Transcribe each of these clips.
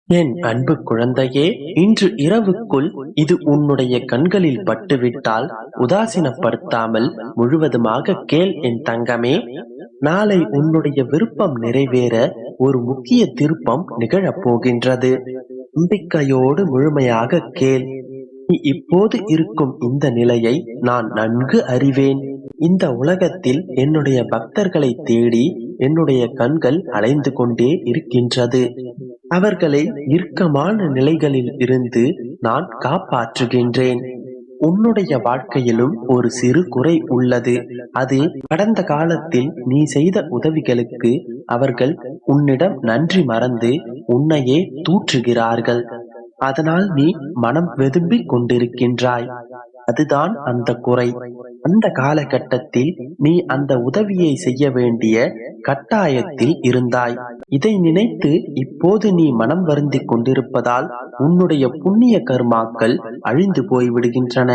என் அன்பு குழந்தையே, இன்று இரவுக்குள் இது உன்னுடைய கண்களில் பட்டுவிட்டால் உதாசீனப்படுத்தாமல் முழுவதுமாக கேள் என் தங்கமே. நாளை உன்னுடைய விருப்பம் நிறைவேற ஒரு முக்கிய திருப்பம் நிகழப் போகின்றது. நம்பிக்கையோடு முழுமையாக கேள். நீ இப்போது இருக்கும் இந்த நிலையை நான் நன்கு அறிவேன். இந்த உலகத்தில் என்னுடைய பக்தர்களை தேடி என்னுடைய கண்கள் அலைந்து கொண்டே இருக்கின்றது. அவர்களை இறுக்கமான நிலைகளில் இருந்து நான் காப்பாற்றுகின்றேன். உன்னுடைய வாழ்க்கையிலும் ஒரு சிறு குறை உள்ளது. அது கடந்த காலத்தில் நீ செய்த உதவிகளுக்கு அவர்கள் உன்னிடம் நன்றி மறந்து உன்னையே தூற்றுகிறார்கள். அதனால் நீ மனம் வெதும்பிக் கொண்டிருக்கின்றாய். அதுதான் அந்த குறை. அந்த காலகட்டத்தில் நீ அந்த உதவியை செய்ய வேண்டிய கட்டாயத்தில் இருந்தாய். இதை நினைத்து இப்போது நீ மனம் வருந்திக் கொண்டிருப்பதால் உன்னுடைய புண்ணிய கர்மாக்கள் அழிந்து போய்விடுகின்றன.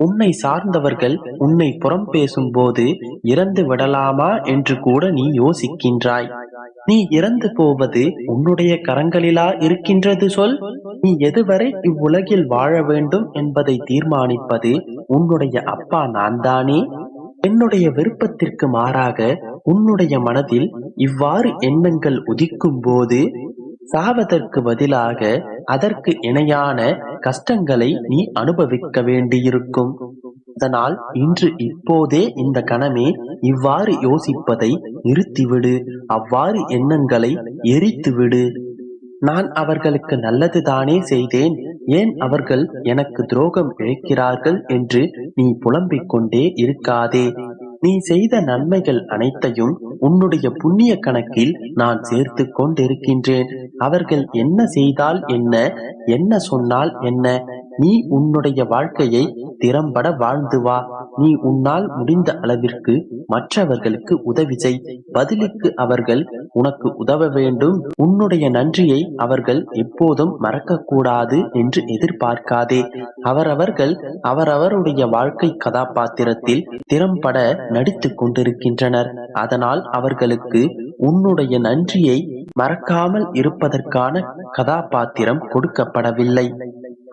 உன்னை சார்ந்தவர்கள் உன்னை புறம் பேசும் போது இறந்து விடலாமா என்று கூட நீ யோசிக்கின்றாய். நீ இறந்து போவது உன்னுடைய கரங்களிலா இருக்கின்றது சொல். நீ எதுவரை இவ்வுலகில் வாழ வேண்டும் என்பதை தீர்மானிப்பது உன்னுடைய அப்பா நான் தானே. என்னுடைய விருப்பத்திற்கு மாறாக உன்னுடைய மனதில் இவ்வாறு எண்ணங்கள் உதிக்கும் போது சாவதற்கு பதிலாக அதற்கு இணையான கஷ்டங்களை நீ அனுபவிக்க வேண்டியிருக்கும். அதனால் இன்று இப்போதே இந்த கணமே இவ்வாறு யோசிப்பதை நிறுத்திவிடு. அவ்வாறு எண்ணங்களை எரித்துவிடு. நான் அவர்களுக்கு நல்லது தானே செய்தேன், ஏன் அவர்கள் எனக்கு துரோகம் இழைக்கிறார்கள் என்று நீ புலம்பிக் கொண்டே இருக்காதே. நீ செய்த நன்மைகள் அனைத்தையும் உன்னுடைய புண்ணிய கணக்கில் நான் சேர்த்து கொண்டிருக்கின்றேன். அவர்கள் என்ன செய்தால் என்ன, என்ன சொன்னால் என்ன, நீ உன்னுடைய வாழ்க்கையை திறம்பட வாழ்ந்து வா. நீ உன்னால் முடிந்த அளவிற்கு மற்றவர்களுக்கு உதவி செய். பதிலுக்கு அவர்கள் உனக்கு உதவ வேண்டும். உன்னுடைய நன்றியை அவர்கள் எப்போதும் மறக்கக்கூடாது என்று எதிர்பார்க்காதே. அவரவர்கள் அவரவருடைய வாழ்க்கை கதாபாத்திரத்தில் திறம்பட நடித்துக் கொண்டிருக்கின்றனர். அதனால் அவர்களுக்கு உன்னுடைய நன்றியை மறக்காமல் இருப்பதற்கான கதாபாத்திரம் கொடுக்கப்படவில்லை.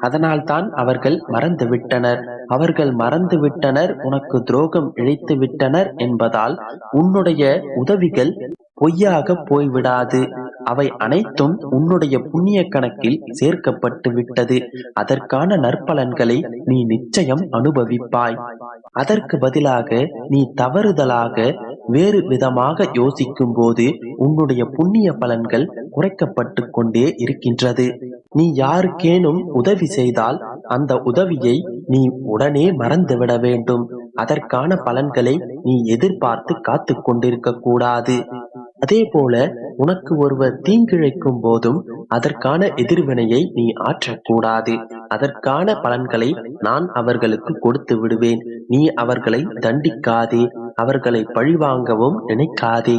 அதனால்தான் அவர்கள் மறந்துவிட்டனர். அவர்கள் மறந்துவிட்டனர், உனக்கு துரோகம் இழைத்து விட்டனர் என்பதால் உன்னுடைய உதவிகள் பொய்யாக போய்விடாது. அவை அனைத்தும் உன்னுடைய புண்ணிய கணக்கில் சேர்க்கப்பட்டு விட்டது. அதற்கான நற்பலன்களை நீ நிச்சயம் அனுபவிப்பாய். அதற்கு பதிலாக நீ தவறுதலாக வேறு விதமாக யோசிக்கும் போது உன்னுடைய புண்ணிய பலன்கள் குறைக்கப்பட்டு கொண்டே இருக்கின்றது. நீ யாருக்கேனும் உதவி செய்தால் அந்த உதவியை நீ உடனே மறந்துவிட வேண்டும். அதற்கான பலன்களை நீ எதிர்பார்த்து காத்து கொண்டிருக்க கூடாது. அதே போல உனக்கு ஒருவர் தீங்கிழைக்கும் போதும் அதற்கான எதிர்வினையை நீ ஆற்றக்கூடாது. அதற்கான பலன்களை நான் அவர்களுக்கு கொடுத்து விடுவேன். நீ அவர்களை தண்டிக்காதே, அவர்களை பழிவாங்கவும் நினைக்காதே.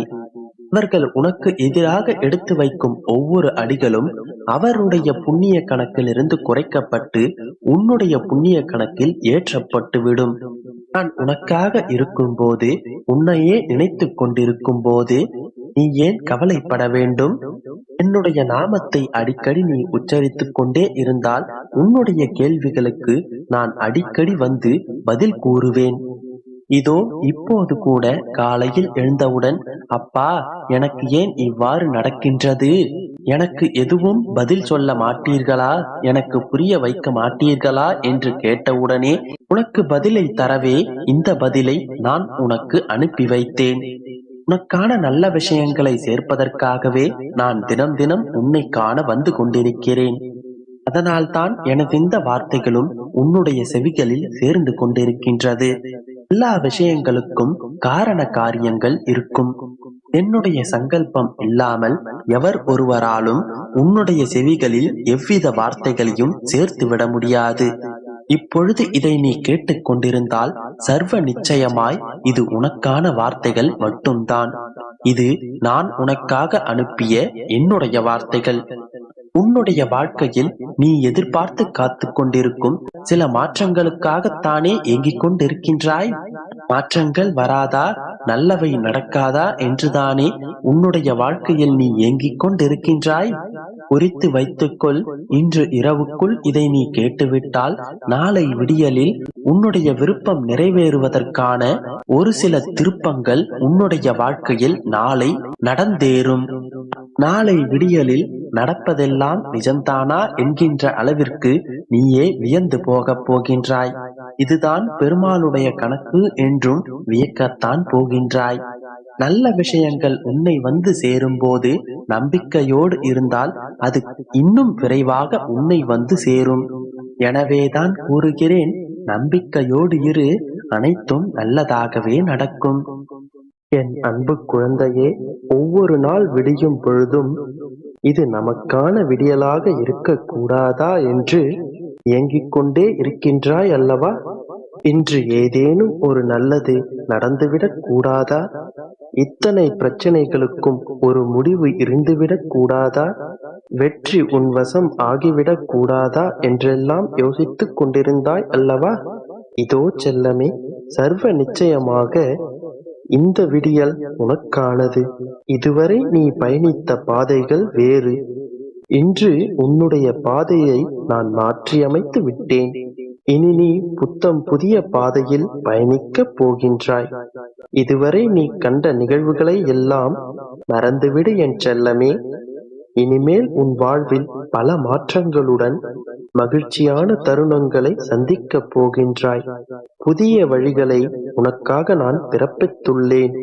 அவர்கள் உனக்கு எதிராக எடுத்து வைக்கும் ஒவ்வொரு அடிகளும் அவருடைய புண்ணிய கணக்கிலிருந்து குறைக்கப்பட்டு உன்னுடைய புண்ணிய கணக்கில் ஏற்றப்பட்டு விடும். நான் உனக்காக இருக்கும் போது, உன்னையே நினைத்து கொண்டிருக்கும் போது நீ ஏன் கவலைப்பட வேண்டும்? என்னுடைய நாமத்தை அடிக்கடி நீ உச்சரித்துக் கொண்டே இருந்தால் உன்னுடைய கேள்விகளுக்கு நான் அடிக்கடி வந்து பதில் கூறுவேன். இதோ இப்போது கூட காலையில் எழுந்தவுடன், அப்பா, எனக்கு ஏன் இவ்வாறு நடக்கின்றது? எனக்கு எதுவும் பதில் சொல்ல மாட்டீர்களா? எனக்கு புரிய வைக்க மாட்டீர்களா என்று கேட்டவுடனே உனக்கு பதிலை தரவே இந்த பதிலை நான் உனக்கு அனுப்பி வைத்தேன். உனக்கான நல்ல விஷயங்களை சேர்ப்பதற்காகவே நான் தினம் தினம் உன்னை காண வந்து கொண்டிருக்கிறேன். அதனால்தான் எனது இந்த வார்த்தைகளும் உன்னுடைய செவிகளில் சேர்ந்து கொண்டிருக்கின்றது. எல்லா விஷயங்களுக்கும் காரண காரியங்கள் இருக்கும். என்னுடைய சங்கல்பம் இல்லாமல் எவர் ஒருவராலும் உன்னுடைய செவிகளில் எவ்வித வார்த்தைகளையும் சேர்த்து விட முடியாது. இப்பொழுது இதை நீ கேட்டுக் கொண்டிருந்தால் சர்வ நிச்சயமாய் இது உனக்கான வார்த்தைகள் மட்டும்தான். இது நான் உனக்காக அனுப்பிய என்னுடைய வார்த்தைகள். உன்னுடைய வாழ்க்கையில் நீ எதிர்பார்த்து காத்து கொண்டிருக்கும் சில மாற்றங்களுக்காகத்தானே ஏங்கிக் கொண்டிருக்கின்றாய். மாற்றங்கள் வராதா, நல்லவை நடக்காதா என்றுதானே உன்னுடைய வாழ்க்கையில் நீ ஏங்கிக் கொண்டிருக்கின்றாய். குறித்து வைத்துக்கொள், இன்று இரவுக்குள் இதை நீ கேட்டுவிட்டால் நாளை விடியலில் உன்னுடைய விருப்பம் நிறைவேறுவதற்கான ஒரு சில திருப்பங்கள் உன்னுடைய வாழ்க்கையில் நாளை நடந்தேறும். நாளை விடியலில் நடப்பதெல்லாம் நிஜம்தானா என்கின்ற அளவிற்கு நீயே வியந்து போகப் போகின்றாய். இதுதான் பெருமாளுடைய கணக்கு என்றும் வியக்கத்தான் போகின்றாய். நல்ல விஷயங்கள் உன்னை வந்து சேரும்போது நம்பிக்கையோடு இருந்தால் அது இன்னும் விரைவாக உன்னை வந்து சேரும். எனவேதான் கூறுகிறேன், நம்பிக்கையோடு இரு, அனைத்தும் நல்லதாகவே நடக்கும். என் அன்பு குழந்தையே, ஒவ்வொரு நாள் விடியும் பொழுதும் இது நமக்கான விடியலாக இருக்கக்கூடாதா என்று ஏங்கிக் கொண்டே இருக்கின்றாய் அல்லவா? இன்று ஏதேனும் ஒரு நல்லது நடந்துவிடக் கூடாதா? இத்தனை பிரச்சனைகளுக்கும் ஒரு முடிவு இருந்துவிடக் கூடாதா? வெற்றி உன் வசம் ஆகிவிடக் கூடாதா என்றெல்லாம் யோசித்துக் கொண்டிருந்தாய் அல்லவா? இதோ செல்லமே, சர்வ நிச்சயமாக இந்த விடியல் உனக்கானது. இதுவரை நீ பயணித்த பாதைகள் வேறு. இன்று உன்னுடைய பாதையை நான் மாற்றியமைத்து விட்டேன். இனி நீ புத்தம் புதிய பாதையில் பயணிக்கப் போகின்றாய். இதுவரை நீ கண்ட நிகழ்வுகளை எல்லாம் மறந்துவிடு என் செல்லமே. இனிமேல் உன் வாழ்வில் பல மாற்றங்களுடன் மகிழ்ச்சியான தருணங்களை சந்திக்கப் போகின்றாய். புதிய வழிகளை உனக்காக நான் பிறப்பித்துள்ளேன்.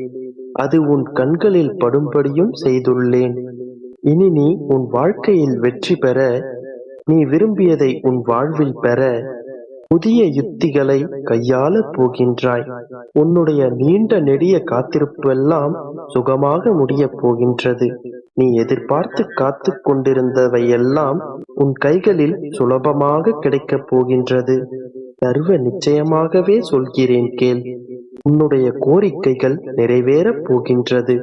அது உன் கண்களில் படும்படியும் செய்துள்ளேன். இனி நீ உன் வாழ்க்கையில் வெற்றி பெற, நீ விரும்பியதை உன் வாழ்வில் பெற புதிய யுத்திகளை கையாளப் போகின்றாய். உன்னுடைய நீண்ட நெடிய காத்திருப்பெல்லாம் சுகமாக முடியப் போகின்றது. நீ எதிர்பார்த்து காத்து கொண்டிருந்தவையெல்லாம் உன் கைகளில் சுலபமாக கிடைக்கப் போகின்றது. சர்வ நிச்சயமாகவே சொல்கிறேன் கேள். உன்னுடைய கோரிக்கைகள் நிறைவேறப் போகின்றது.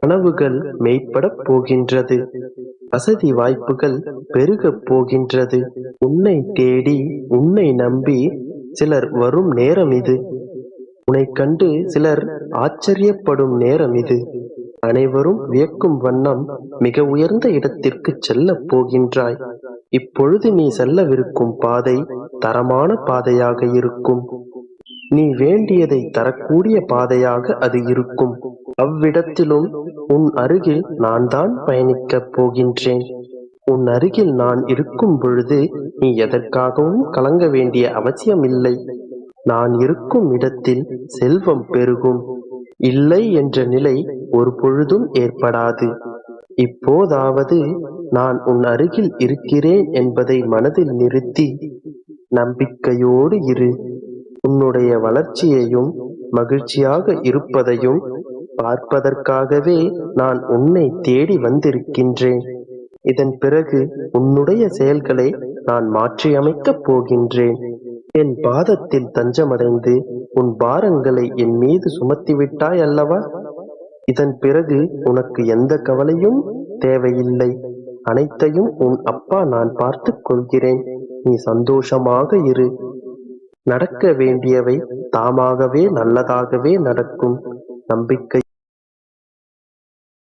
கனவுகள் மெய்ப்படப் போகின்றது. வசதி வாய்ப்புகள் பெருகப் போகின்றது. உன்னை தேடி, உன்னை நம்பி சிலர் வரும் நேரம் இது. உன்னை கண்டு சிலர் ஆச்சரியப்படும் நேரம் இது. அனைவரும் வியக்கும் வண்ணம் மிக உயர்ந்த இடத்திற்கு செல்லப் போகின்றாய். இப்பொழுது நீ செல்லவிருக்கும் பாதை தரமான பாதையாக இருக்கும். நீ வேண்டியதை தரக்கூடிய பாதையாக அது இருக்கும். அவ்விடத்திலும் உன் அருகில் நான் தான் பயணிக்கப் போகின்றேன். உன் அருகில் நான் இருக்கும் பொழுது நீ எதற்காகவும் கலங்க வேண்டிய அவசியமில்லை. நான் இருக்கும் இடத்தில் செல்வம் பெருகும். இல்லை என்ற நிலை ஒரு பொழுதும் ஏற்படாது. இப்போதாவது நான் உன் அருகில் இருக்கிறேன் என்பதை மனதில் நிறுத்தி நம்பிக்கையோடு இரு. உன்னுடைய வளர்ச்சியையும் மகிழ்ச்சியாக இருப்பதையும் பார்ப்பதற்காகவே நான் உன்னை தேடி வந்திருக்கின்றேன். இதன் பிறகு உன்னுடைய செயல்களை நான் மாற்றியமைக்கப் போகின்றேன். என் பாதத்தில் தஞ்சமடைந்து உன் பாரங்களை என் மீது சுமத்திவிட்டாய் அல்லவா? இதன் பிறகு உனக்கு எந்த கவலையும் தேவையில்லை. அனைத்தையும் உன் அப்பா நான் பார்த்துக் கொள்கிறேன். நீ சந்தோஷமாக இரு. நடக்க வேண்டியவை தாமாகவே நல்லதாகவே நடக்கும். நம்பிக்கை